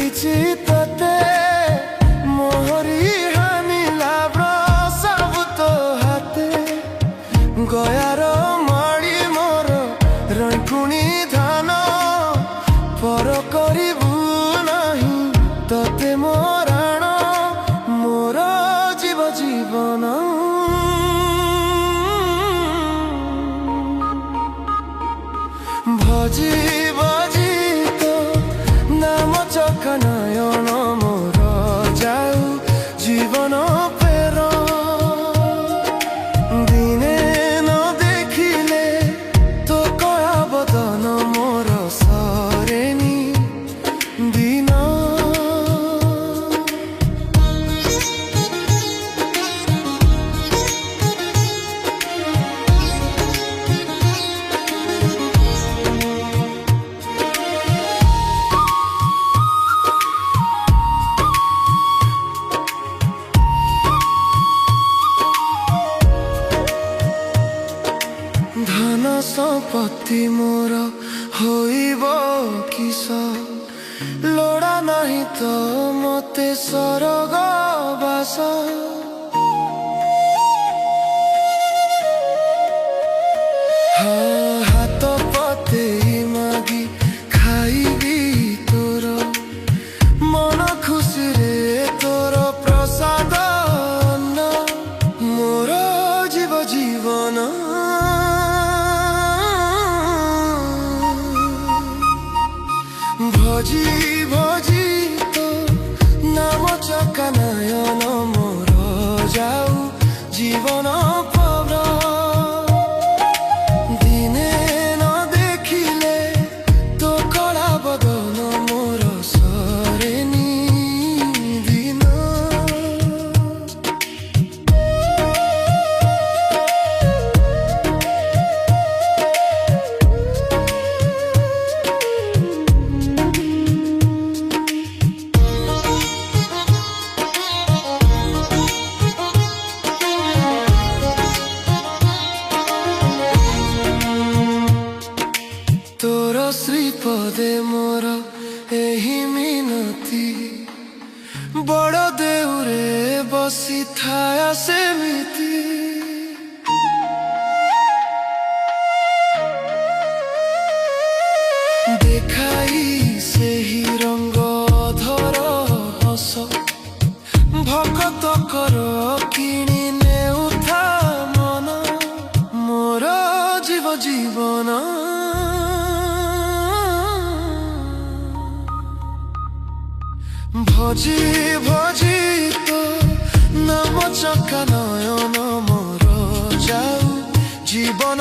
ଦେଇଛି ତତେ ମୋହରି ହାନିଲା ସବୁ ତୋ ହାତେ ଗୟାର ମାଡ଼ି ମୋର ରଙ୍କୁଣି ଧାନ ପର କରିବୁ ନାହିଁ ତତେ ମୋରାଣ ମୋର ଜୀବ ଜୀବନ ଭଜି ଭଜି ତୋ ନାମ ଚକା ନୟନ ମୋର ଯାଉ ଜୀବନ ଫେର ଦିନେ ନ ଦେଖିଲେ ତୋ କଳା ବଦନ ମୋର ସରେନି ଦିନ धन संपत्ति मोर होइब किस लोड़ा नहीं तो मते सरग बास हाथ पते मागी खाइबी तोर मन खुशी रे तोर प्रसाद मोर जीव जीवन भजी भजी तो नाम चका नयन मोर जाऊ जीवन पवर दिने न देखिले तो कला बदन मोर सरेनी दिन तोर श्रीपदे मोर एही मिनती बड़ देउरे बसी थाया सेमिति देखाई सेही रंग धर हस भगत कर किणी नेउथा मन मोर जीव जीवन भजी भजी तो नाम चका नयन मोर जाऊ जीवन